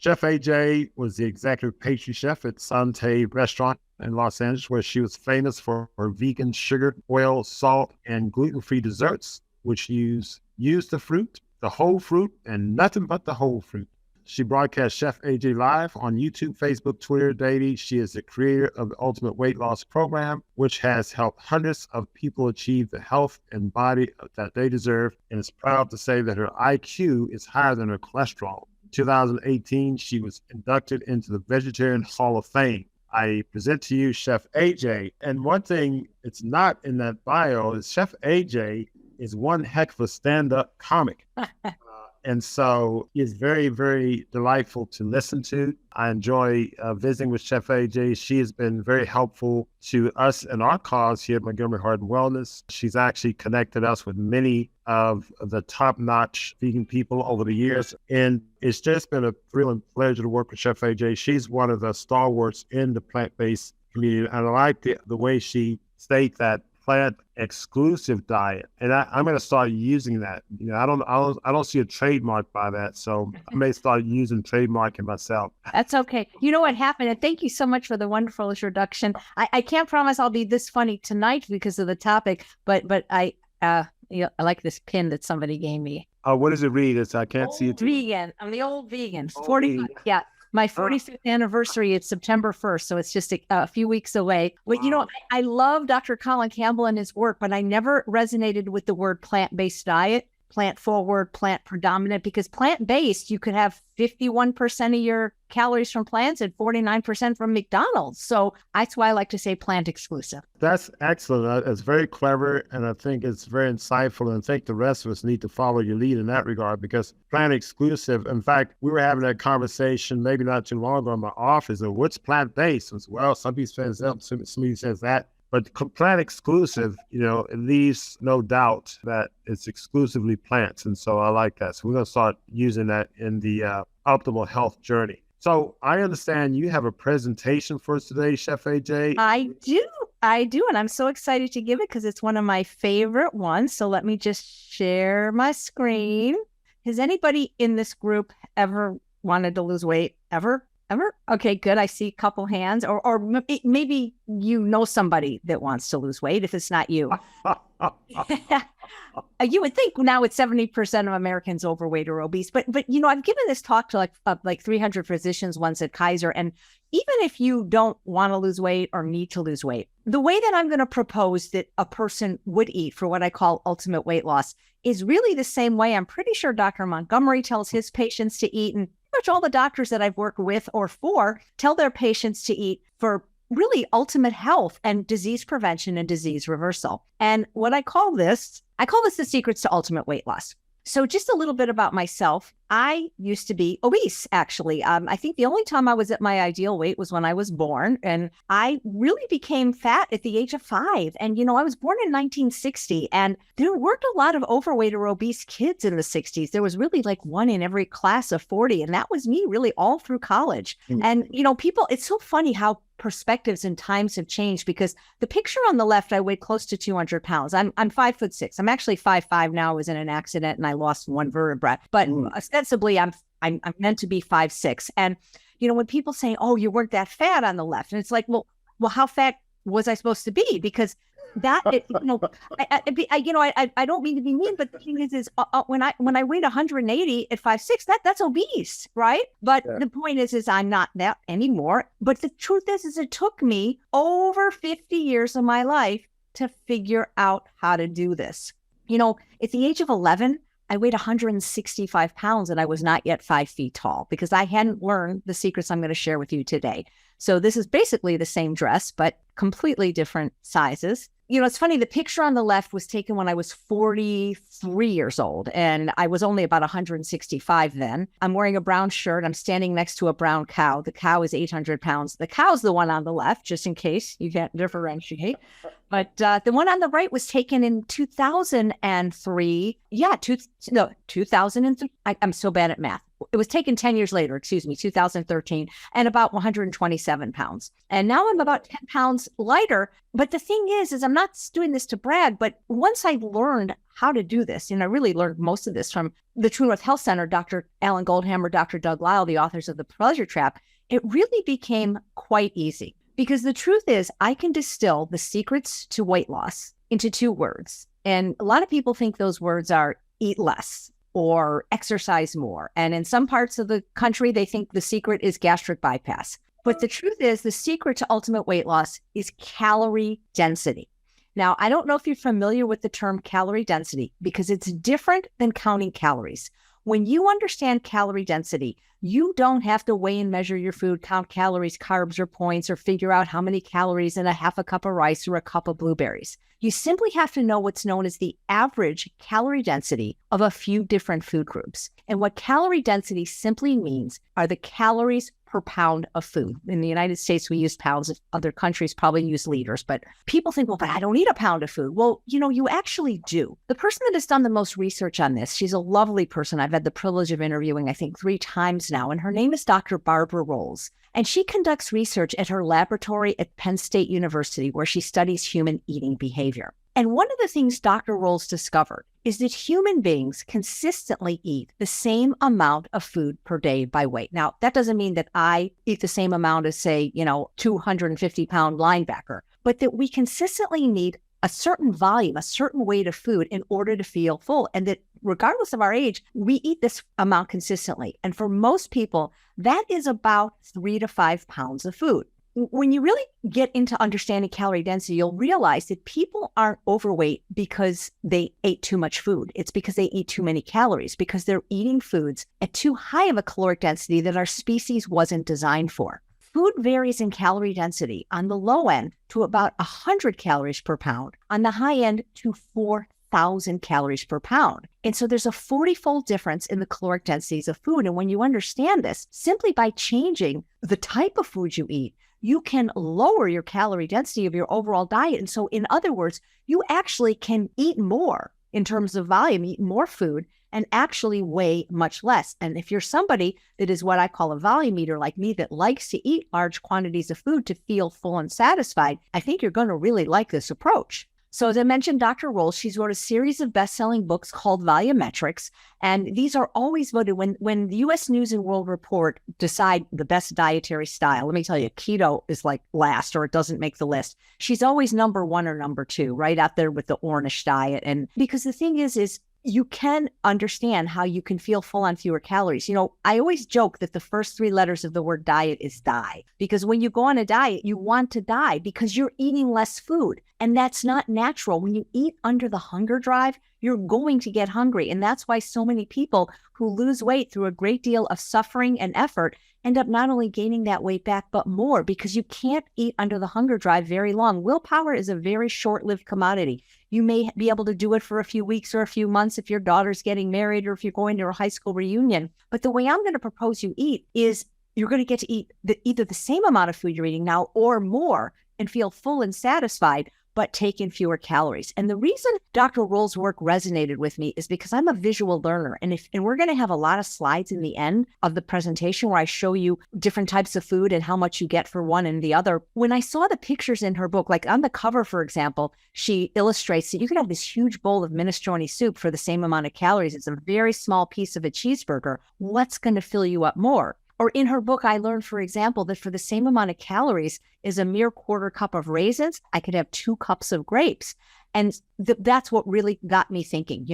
Chef AJ was the executive pastry chef at Sante Restaurant in Los Angeles, where she was famous for her vegan sugar, oil, salt, and gluten-free desserts, which use the whole fruit, and nothing but the whole fruit. She broadcasts Chef AJ Live on YouTube, Facebook, Twitter daily. She is the creator of the Ultimate Weight Loss Program, which has helped hundreds of people achieve the health and body that they deserve, and is proud to say that her IQ is higher than her cholesterol. In 2018, she was inducted into the Vegetarian Hall of Fame. I present to you Chef AJ. And one thing it's not in that bio is Chef AJ is one heck of a stand-up comic. And so it's very, very delightful to listen to. I enjoy visiting with Chef AJ. She has been very helpful to us and our cause here at Montgomery Heart and Wellness. She's actually connected us with many of the top-notch vegan people over the years. And it's just been a thrill and pleasure to work with Chef AJ. She's one of the stalwarts in the plant-based community. And I like the way she states that plant exclusive diet, and I'm going to start using that. You know, I don't see a trademark by that, so I may start using trademarking myself. That's okay. You know what happened, and thank you so much for the wonderful introduction. I can't promise I'll be this funny tonight because of the topic, but I like this pin that somebody gave me. What does it read? I can't see it. Vegan. I'm the old vegan. 40. Yeah. My 45th anniversary is September 1st, so it's just a few weeks away. Well, you know, I love Dr. Colin Campbell and his work, but I never resonated with the word plant-based diet, plant forward, plant predominant, because plant-based, you could have 51% of your calories from plants and 49% from McDonald's. So that's why I like to say plant exclusive. That's excellent. It's very clever, and I think it's very insightful. And I think the rest of us need to follow your lead in that regard, because plant exclusive, in fact, we were having that conversation maybe not too long ago in my office of what's plant-based. Well, some people say that, somebody says that. But plant exclusive, you know, it leaves no doubt that it's exclusively plants. And so I like that. So we're going to start using that in the optimal health journey. So I understand you have a presentation for us today, Chef AJ. I do. And I'm so excited to give it because it's one of my favorite ones. So let me just share my screen. Has anybody in this group ever wanted to lose weight? Ever? Okay, good. I see a couple hands, or maybe you know somebody that wants to lose weight if it's not you. You would think now it's 70% of Americans overweight or obese, but you know, I've given this talk to like 300 physicians once at Kaiser, and even if you don't want to lose weight or need to lose weight, the way that I'm going to propose that a person would eat for what I call ultimate weight loss is really the same way I'm pretty sure Dr. Montgomery tells his patients to eat, and pretty much all the doctors that I've worked with or for tell their patients to eat for really ultimate health and disease prevention and disease reversal. And what I call this the secrets to ultimate weight loss. So just a little bit about myself. I used to be obese, actually. I think the only time I was at my ideal weight was when I was born. And I really became fat at the age of 5. And, you know, I was born in 1960, and there weren't a lot of overweight or obese kids in the 60s. There was really like one in every class of 40. And that was me really all through college. And, you know, it's so funny how perspectives and times have changed, because the picture on the left, I weighed close to 200 pounds. I'm 5'6". I'm actually 5'5" now. I was in an accident and I lost one vertebra, but ostensibly I'm meant to be 5'6". And, you know, when people say, oh, you weren't that fat on the left, and it's like, well, how fat was I supposed to be? Because that, you know, I don't mean to be mean, but the thing is when I weighed 180 at 5'6", that's obese, right? But the point is I'm not that anymore. But the truth is it took me over 50 years of my life to figure out how to do this. You know, at the age of 11, I weighed 165 pounds and I was not yet 5 feet tall because I hadn't learned the secrets I'm going to share with you today. So this is basically the same dress, but completely different sizes. You know, it's funny, the picture on the left was taken when I was 43 years old, and I was only about 165 then. I'm wearing a brown shirt. I'm standing next to a brown cow. The cow is 800 pounds. The cow's the one on the left, just in case you can't differentiate. But the one on the right was taken in 2003. Yeah, 2003. I'm so bad at math. It was taken 10 years later, 2013, and about 127 pounds. And now I'm about 10 pounds lighter. But the thing is I'm not doing this to brag, but once I learned how to do this, and I really learned most of this from the True North Health Center, Dr. Alan Goldhammer, Dr. Doug Lisle, the authors of The Pleasure Trap, it really became quite easy. Because the truth is, I can distill the secrets to weight loss into 2 words. And a lot of people think those words are eat less or exercise more. And in some parts of the country, they think the secret is gastric bypass. But the truth is, the secret to ultimate weight loss is calorie density. Now, I don't know if you're familiar with the term calorie density because it's different than counting calories. When you understand calorie density, you don't have to weigh and measure your food, count calories, carbs, or points, or figure out how many calories in a half a cup of rice or a cup of blueberries. You simply have to know what's known as the average calorie density of a few different food groups. And what calorie density simply means are the calories per pound of food. In the United States, we use pounds. Other countries probably use liters. But people think, well, but I don't eat a pound of food. Well, you actually do. The person that has done the most research on this, she's a lovely person. I've had the privilege of interviewing, I think, 3 times now. And her name is Dr. Barbara Rolls. And she conducts research at her laboratory at Penn State University, where she studies human eating behavior. And one of the things Dr. Rolls discovered is that human beings consistently eat the same amount of food per day by weight. Now, that doesn't mean that I eat the same amount as, say, 250-pound linebacker, but that we consistently need a certain volume, a certain weight of food in order to feel full. And that regardless of our age, we eat this amount consistently. And for most people, that is about 3 to 5 pounds of food. When you really get into understanding calorie density, you'll realize that people aren't overweight because they ate too much food. It's because they eat too many calories, because they're eating foods at too high of a caloric density that our species wasn't designed for. Food varies in calorie density on the low end to about 100 calories per pound, on the high end to 4,000 calories per pound. And so there's a 40-fold difference in the caloric densities of food. And when you understand this, simply by changing the type of food you eat, you can lower your calorie density of your overall diet. And so in other words, you actually can eat more in terms of volume, eat more food, and actually weigh much less. And if you're somebody that is what I call a volume eater like me, that likes to eat large quantities of food to feel full and satisfied, I think you're going to really like this approach. So as I mentioned, Dr. Rolls, she's wrote a series of best-selling books called Volumetrics. And these are always voted when the U.S. News and World Report decide the best dietary style. Let me tell you, keto is like last, or it doesn't make the list. She's always number 1 or number 2, right out there with the Ornish diet. And because the thing is you can understand how you can feel full on fewer calories. I always joke that the first 3 letters of the word diet is die, because when you go on a diet, you want to die because you're eating less food. And that's not natural. When you eat under the hunger drive, you're going to get hungry. And that's why so many people who lose weight through a great deal of suffering and effort end up not only gaining that weight back, but more, because you can't eat under the hunger drive very long. Willpower is a very short-lived commodity. You may be able to do it for a few weeks or a few months if your daughter's getting married or if you're going to a high school reunion. But the way I'm going to propose you eat is you're going to get to eat either the same amount of food you're eating now or more and feel full and satisfied, but take in fewer calories. And the reason Dr. Rolls' work resonated with me is because I'm a visual learner. And we're going to have a lot of slides in the end of the presentation where I show you different types of food and how much you get for one and the other. When I saw the pictures in her book, like on the cover, for example, she illustrates that you can have this huge bowl of minestrone soup for the same amount of calories. It's a very small piece of a cheeseburger. What's going to fill you up more? Or in her book, I learned, for example, that for the same amount of calories as a mere 1/4 cup of raisins, I could have 2 cups of grapes. And that's what really got me thinking,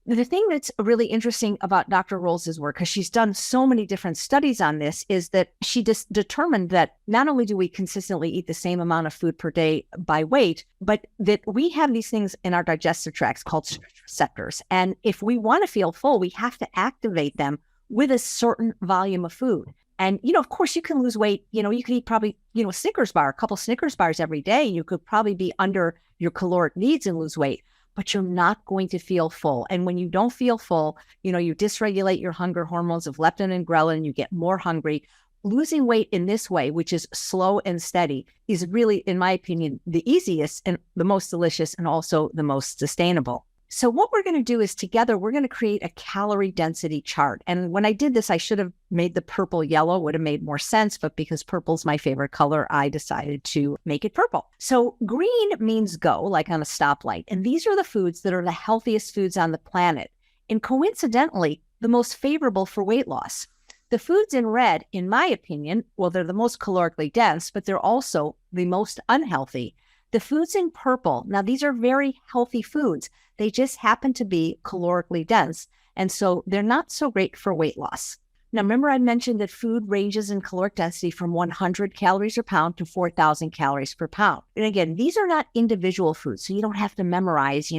The thing that's really interesting about Dr. Rolls' work, because she's done so many different studies on this, is that she just determined that not only do we consistently eat the same amount of food per day by weight, but that we have these things in our digestive tracts called stretch receptors. And if we want to feel full, we have to activate them with a certain volume of food. And, of course, you can lose weight. You could eat probably, a Snickers bar, a couple Snickers bars every day. You could probably be under your caloric needs and lose weight, but you're not going to feel full. And when you don't feel full, you dysregulate your hunger hormones of leptin and ghrelin, you get more hungry. losing weight in this way, which is slow and steady, is really, in my opinion, the easiest and the most delicious and also the most sustainable. So what we're going to do is together, we're going to create a calorie density chart. And when I did this, I should have made the purple yellow, would have made more sense. But because purple's my favorite color, I decided to make it purple. So green means go, like on a stoplight. And these are the foods that are the healthiest foods on the planet. And coincidentally, the most favorable for weight loss. The foods in red, in my opinion, well, they're the most calorically dense, but they're also the most unhealthy. The foods in purple, now these are very healthy foods. They just happen to be calorically dense. And so they're not so great for weight loss. Now, remember I mentioned that food ranges in caloric density from 100 calories per pound to 4,000 calories per pound. And again, these are not individual foods. So you don't have to memorize,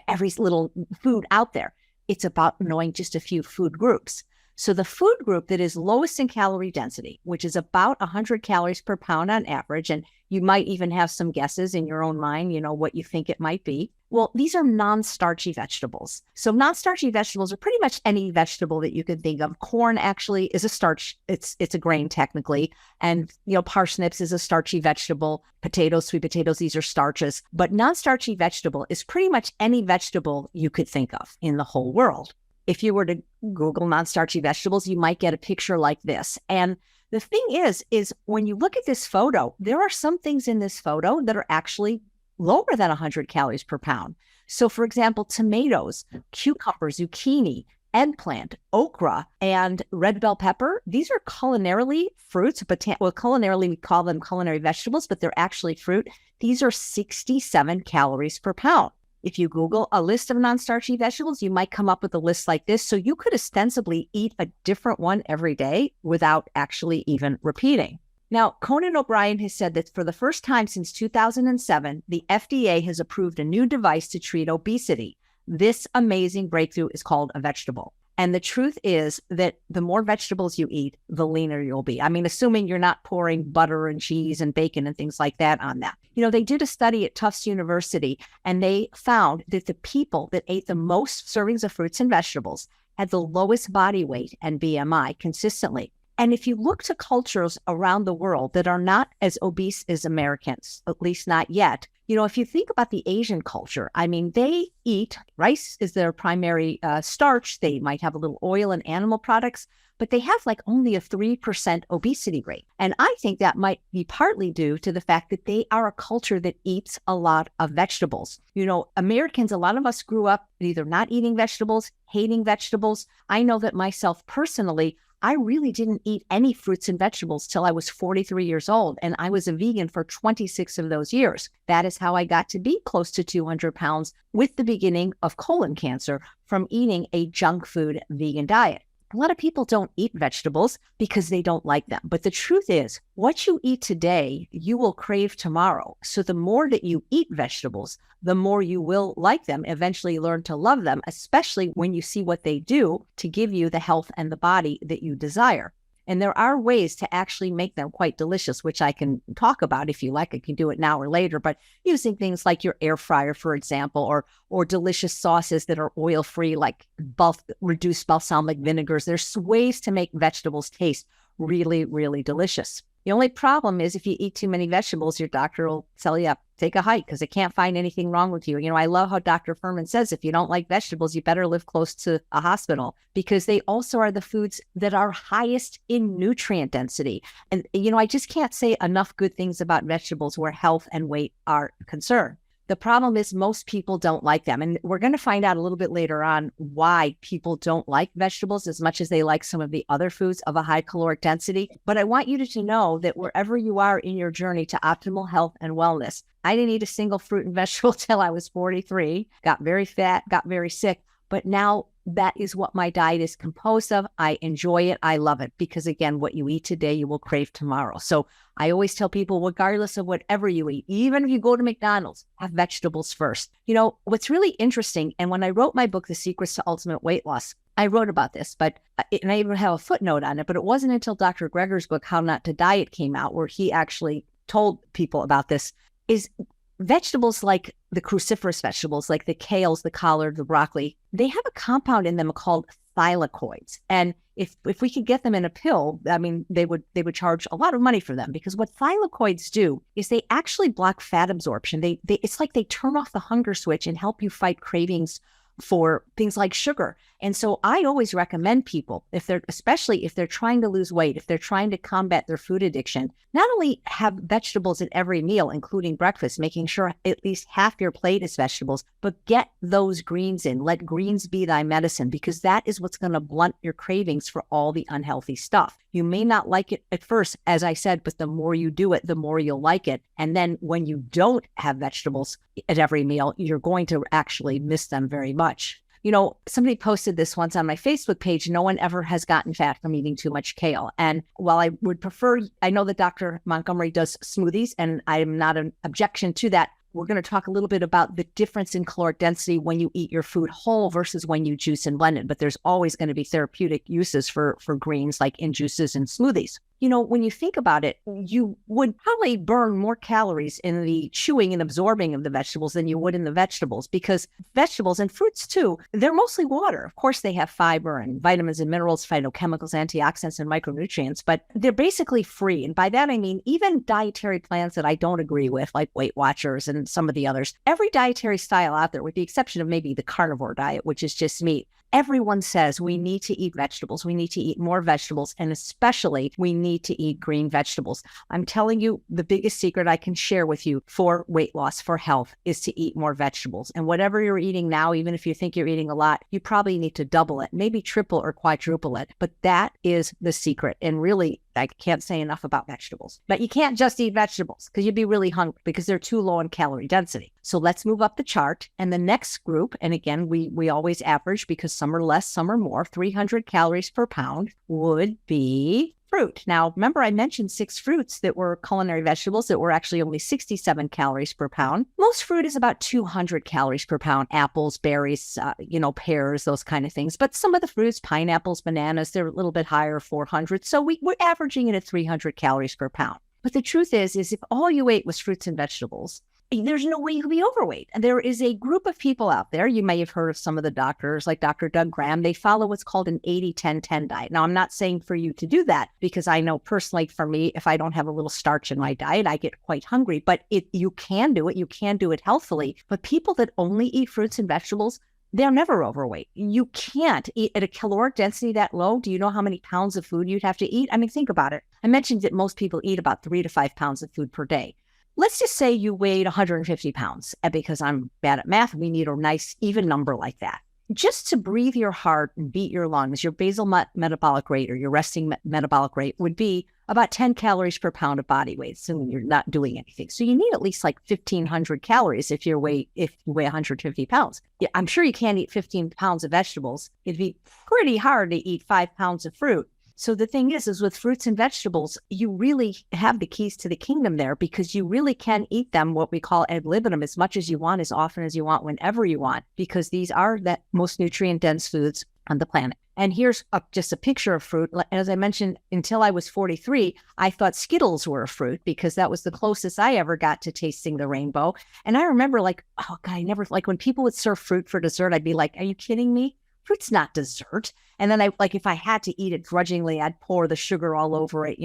every little food out there. It's about knowing just a few food groups. So the food group that is lowest in calorie density, which is about 100 calories per pound on average, and you might even have some guesses in your own mind, what you think it might be. Well, these are non-starchy vegetables. So non-starchy vegetables are pretty much any vegetable that you can think of. Corn actually is a starch. It's a grain technically. And, parsnips is a starchy vegetable. Potatoes, sweet potatoes, these are starches. But non-starchy vegetable is pretty much any vegetable you could think of in the whole world. If you were to Google non-starchy vegetables, you might get a picture like this. And the thing is when you look at this photo, there are some things in this photo that are actually lower than 100 calories per pound. So for example, tomatoes, cucumbers, zucchini, eggplant, okra, and red bell pepper, these are culinarily fruits. Culinarily, we call them culinary vegetables, but they're actually fruit. These are 67 calories per pound. If you Google a list of non-starchy vegetables, you might come up with a list like this. So you could ostensibly eat a different one every day without actually even repeating. Now, Conan O'Brien has said that for the first time since 2007, the FDA has approved a new device to treat obesity. This amazing breakthrough is called a vegetable. And the truth is that the more vegetables you eat, the leaner you'll be. I mean, assuming you're not pouring butter and cheese and bacon and things like that on that. They did a study at Tufts University, and they found that the people that ate the most servings of fruits and vegetables had the lowest body weight and BMI consistently. And if you look to cultures around the world that are not as obese as Americans, at least not yet, if you think about the Asian culture, I mean, they eat rice is their primary starch. They might have a little oil and animal products, but they have like only a 3% obesity rate. And I think that might be partly due to the fact that they are a culture that eats a lot of vegetables. Americans, a lot of us grew up either not eating vegetables, hating vegetables. I know that myself personally, I really didn't eat any fruits and vegetables till I was 43 years old, and I was a vegan for 26 of those years. That is how I got to be close to 200 pounds with the beginning of colon cancer from eating a junk food vegan diet. A lot of people don't eat vegetables because they don't like them. But the truth is, what you eat today, you will crave tomorrow. So the more that you eat vegetables, the more you will like them, eventually learn to love them, especially when you see what they do to give you the health and the body that you desire. And there are ways to actually make them quite delicious, which I can talk about if you like. I can do it now or later, but using things like your air fryer, for example, or delicious sauces that are oil-free, like reduced balsamic vinegars. There's ways to make vegetables taste really, really delicious. The only problem is if you eat too many vegetables, your doctor will tell you, take a hike because it can't find anything wrong with you. I love how Dr. Furman says, if you don't like vegetables, you better live close to a hospital because they also are the foods that are highest in nutrient density. And, I just can't say enough good things about vegetables where health and weight are concerned. The problem is most people don't like them. And we're going to find out a little bit later on why people don't like vegetables as much as they like some of the other foods of a high caloric density. But I want you to know that wherever you are in your journey to optimal health and wellness, I didn't eat a single fruit and vegetable till I was 43, got very fat, got very sick. But now that is what my diet is composed of. I enjoy it. I love it because, again, what you eat today, you will crave tomorrow. So I always tell people, regardless of whatever you eat, even if you go to McDonald's, have vegetables first. What's really interesting, and when I wrote my book, The Secrets to Ultimate Weight Loss, I wrote about this, and I even have a footnote on it, but it wasn't until Dr. Greger's book, How Not to Diet, came out where he actually told people about this, is vegetables like the cruciferous vegetables, like the kales, the collard, the broccoli, they have a compound in them called thylakoids. And if we could get them in a pill, I mean, they would charge a lot of money for them, because what thylakoids do is they actually block fat absorption. It's like they turn off the hunger switch and help you fight cravings for things like sugar. And so I always recommend people, especially if they're trying to lose weight, if they're trying to combat their food addiction, not only have vegetables at every meal, including breakfast, making sure at least half your plate is vegetables, but get those greens in. Let greens be thy medicine, because that is what's going to blunt your cravings for all the unhealthy stuff. You may not like it at first, as I said, but the more you do it, the more you'll like it. And then when you don't have vegetables at every meal, you're going to actually miss them very much. You know, somebody posted this once on my Facebook page. No one ever has gotten fat from eating too much kale. And while I would prefer, I know that Dr. Montgomery does smoothies, and I'm not an objection to that. We're going to talk a little bit about the difference in caloric density when you eat your food whole versus when you juice and blend it. But there's always going to be therapeutic uses for greens, like in juices and smoothies. You know, when you think about it, you would probably burn more calories in the chewing and absorbing of the vegetables than you would in the vegetables, because vegetables and fruits too, they're mostly water. Of course, they have fiber and vitamins and minerals, phytochemicals, antioxidants, and micronutrients, but they're basically free. And by that, I mean, even dietary plans that I don't agree with, like Weight Watchers and some of the others, every dietary style out there, with the exception of maybe the carnivore diet, which is just meat, everyone says we need to eat vegetables. We need to eat more vegetables, and especially we need to eat green vegetables. I'm telling you, the biggest secret I can share with you for weight loss, for health, is to eat more vegetables. And whatever you're eating now, even if you think you're eating a lot, you probably need to double it, maybe triple or quadruple it. But that is the secret. And really, I can't say enough about vegetables. But you can't just eat vegetables, because you'd be really hungry, because they're too low in calorie density. So let's move up the chart. And the next group, and again, we always average, because some are less, some are more, 300 calories per pound, would be fruit. Now, remember I mentioned 6 fruits that were culinary vegetables that were actually only 67 calories per pound. Most fruit is about 200 calories per pound. Apples, berries, pears, those kind of things. But some of the fruits, pineapples, bananas, they're a little bit higher, 400. So we're averaging it at 300 calories per pound. But the truth is if all you ate was fruits and vegetables, there's no way you can be overweight. And there is a group of people out there, you may have heard of some of the doctors, like Dr. Doug Graham. They follow what's called an 80-10-10 diet. Now, I'm not saying for you to do that, because I know personally for me, if I don't have a little starch in my diet, I get quite hungry. But you can do it. You can do it healthfully. But people that only eat fruits and vegetables, they're never overweight. You can't eat at a caloric density that low. Do you know how many pounds of food you'd have to eat? I mean, think about it. I mentioned that most people eat about 3 to 5 pounds of food per day. Let's just say you weighed 150 pounds, and because I'm bad at math, we need a nice even number like that. Just to breathe your heart and beat your lungs, your basal metabolic rate, or your resting metabolic rate, would be about 10 calories per pound of body weight. So you're not doing anything. So you need at least like 1,500 calories if you weigh 150 pounds. Yeah, I'm sure you can't eat 15 pounds of vegetables. It'd be pretty hard to eat 5 pounds of fruit. So the thing is with fruits and vegetables, you really have the keys to the kingdom there, because you really can eat them, what we call ad libitum, as much as you want, as often as you want, whenever you want, because these are the most nutrient-dense foods on the planet. And here's just a picture of fruit. As I mentioned, until I was 43, I thought Skittles were a fruit, because that was the closest I ever got to tasting the rainbow. And I remember oh God, I never, when people would serve fruit for dessert, I'd be like, are you kidding me? Fruit's not dessert. And then if I had to eat it grudgingly, I'd pour the sugar all over it,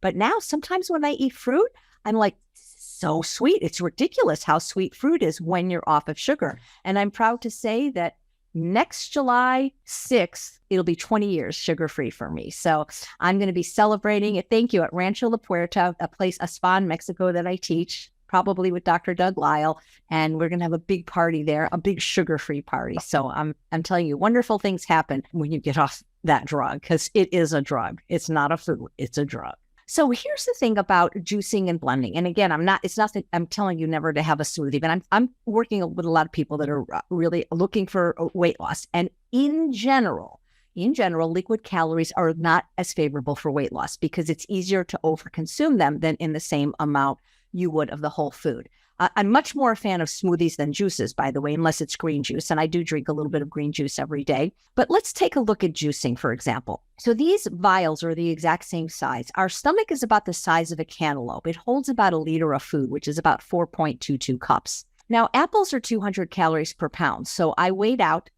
But now sometimes when I eat fruit, I'm like, so sweet. It's ridiculous how sweet fruit is when you're off of sugar. And I'm proud to say that next July 6th, it'll be 20 years sugar-free for me. So I'm going to be celebrating it. Thank you, at Rancho La Puerta, a spa in Mexico that I teach, probably with Dr. Doug Lyle, and we're going to have a big party there, a big sugar-free party. So I'm telling you, wonderful things happen when you get off that drug, because it is a drug. It's not a food, it's a drug. So here's the thing about juicing and blending. And again, it's not that I'm telling you never to have a smoothie, but I'm working with a lot of people that are really looking for weight loss. And in general, liquid calories are not as favorable for weight loss, because it's easier to overconsume them than in the same amount you would of the whole food. I'm much more a fan of smoothies than juices, by the way, unless it's green juice. And I do drink a little bit of green juice every day. But let's take a look at juicing, for example. So these vials are the exact same size. Our stomach is about the size of a cantaloupe. It holds about a liter of food, which is about 4.22 cups. Now, apples are 200 calories per pound. So I weighed out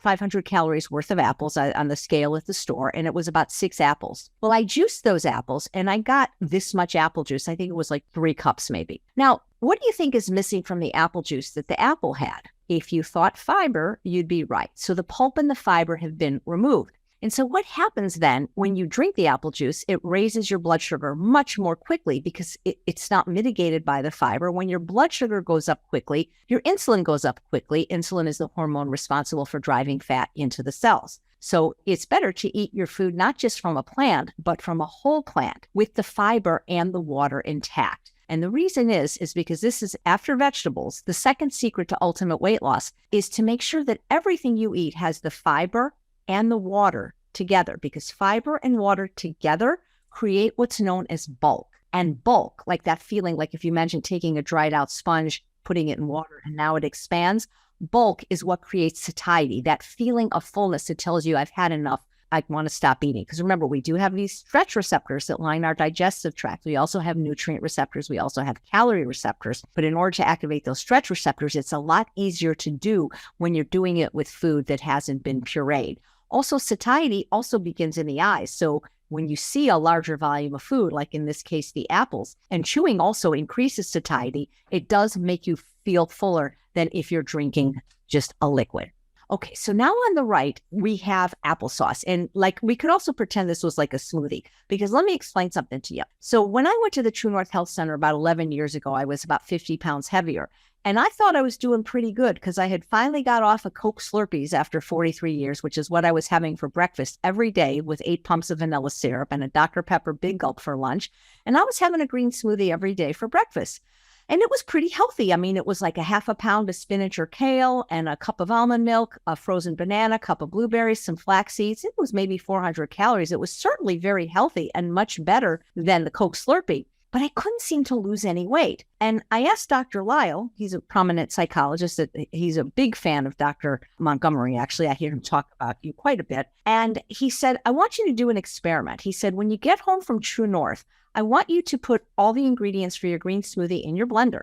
500 calories worth of apples on the scale at the store, and it was about 6 apples. Well, I juiced those apples and I got this much apple juice. I think it was like 3 cups maybe. Now, what do you think is missing from the apple juice that the apple had? If you thought fiber, you'd be right. So the pulp and the fiber have been removed. And so what happens then when you drink the apple juice, it raises your blood sugar much more quickly because it's not mitigated by the fiber. When your blood sugar goes up quickly, your insulin goes up quickly. Insulin is the hormone responsible for driving fat into the cells. So it's better to eat your food not just from a plant, but from a whole plant with the fiber and the water intact. And the reason is because this is after vegetables. The second secret to ultimate weight loss is to make sure that everything you eat has the fiber and the water together, because fiber and water together create what's known as bulk. And bulk, like that feeling, like if you imagine taking a dried out sponge, putting it in water, and now it expands, bulk is what creates satiety, that feeling of fullness that tells you I've had enough, I want to stop eating. Because remember, we do have these stretch receptors that line our digestive tract. We also have nutrient receptors. We also have calorie receptors. But in order to activate those stretch receptors, it's a lot easier to do when you're doing it with food that hasn't been pureed. Also, satiety also begins in the eyes. So when you see a larger volume of food, like in this case, the apples, and chewing also increases satiety, it does make you feel fuller than if you're drinking just a liquid. Okay, so now on the right, we have applesauce. And like we could also pretend this was like a smoothie, because let me explain something to you. So when I went to the True North Health Center about 11 years ago, I was about 50 pounds heavier. And I thought I was doing pretty good because I had finally got off of Coke Slurpees after 43 years, which is what I was having for breakfast every day with 8 pumps of vanilla syrup and a Dr. Pepper Big Gulp for lunch. And I was having a green smoothie every day for breakfast. And it was pretty healthy. I mean, it was like a half a pound of spinach or kale and a cup of almond milk, a frozen banana, cup of blueberries, some flax seeds. It was maybe 400 calories. It was certainly very healthy and much better than the Coke Slurpee. But I couldn't seem to lose any weight. And I asked Dr. Lyle, he's a prominent psychologist, that he's a big fan of Dr. Montgomery. Actually, I hear him talk about you quite a bit. And he said, I want you to do an experiment. He said, when you get home from True North, I want you to put all the ingredients for your green smoothie in your blender.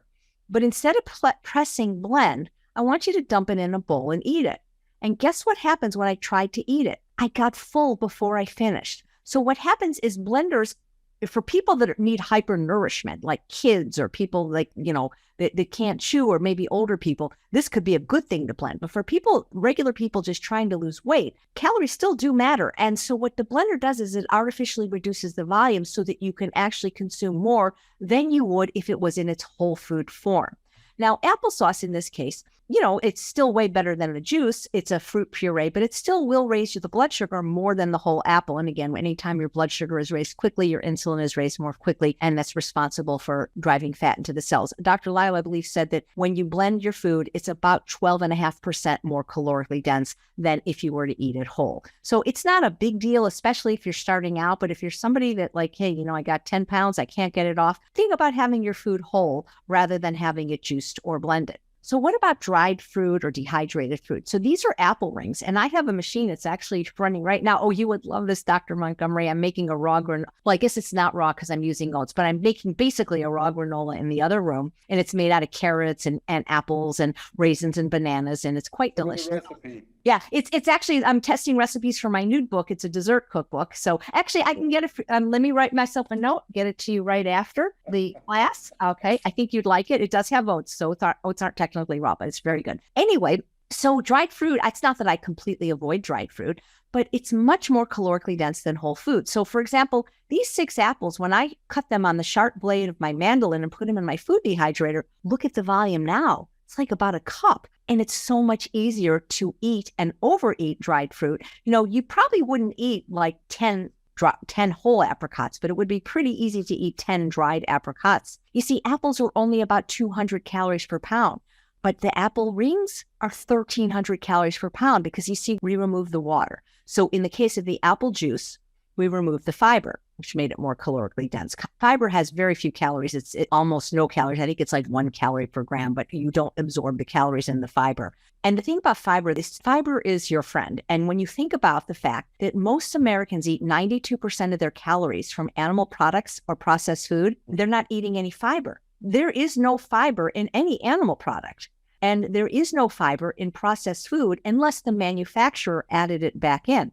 But instead of pressing blend, I want you to dump it in a bowl and eat it. And guess what happens when I tried to eat it? I got full before I finished. So what happens is blenders, for people that need hyper-nourishment, like kids or people like, that can't chew, or maybe older people, this could be a good thing to blend. But for people, regular people just trying to lose weight, calories still do matter. And so what the blender does is it artificially reduces the volume so that you can actually consume more than you would if it was in its whole food form. Now, applesauce in this case, it's still way better than a juice. It's a fruit puree, but it still will raise the blood sugar more than the whole apple. And again, anytime your blood sugar is raised quickly, your insulin is raised more quickly, and that's responsible for driving fat into the cells. Dr. Lyle, I believe, said that when you blend your food, it's about 12.5% more calorically dense than if you were to eat it whole. So it's not a big deal, especially if you're starting out. But if you're somebody that like, hey, I got 10 pounds, I can't get it off, think about having your food whole rather than having it juiced or blended. So what about dried fruit or dehydrated fruit? So these are apple rings, and I have a machine that's actually running right now. Oh, you would love this, Dr. Montgomery. I'm making a raw granola. Well, I guess it's not raw because I'm using oats, but I'm making basically a raw granola in the other room, and it's made out of carrots and apples and raisins and bananas, and it's quite delicious. Yeah, it's actually, I'm testing recipes for my new book. It's a dessert cookbook. So actually I can get it. Let me write myself a note, get it to you right after the class. Okay. I think you'd like it. It does have oats. So oats aren't technically raw, but it's very good. Anyway, so dried fruit, it's not that I completely avoid dried fruit, but it's much more calorically dense than whole food. So for example, these 6 apples, when I cut them on the sharp blade of my mandolin and put them in my food dehydrator, look at the volume now. It's like about a cup. And it's so much easier to eat and overeat dried fruit. You probably wouldn't eat like 10 whole apricots, but it would be pretty easy to eat 10 dried apricots. You see, apples are only about 200 calories per pound, but the apple rings are 1,300 calories per pound because you see, we remove the water. So in the case of the apple juice, we remove the fiber, which made it more calorically dense. Fiber has very few calories. It's almost no calories. I think it's like 1 calorie per gram, but you don't absorb the calories in the fiber. And the thing about fiber, this fiber is your friend. And when you think about the fact that most Americans eat 92% of their calories from animal products or processed food, they're not eating any fiber. There is no fiber in any animal product. And there is no fiber in processed food unless the manufacturer added it back in.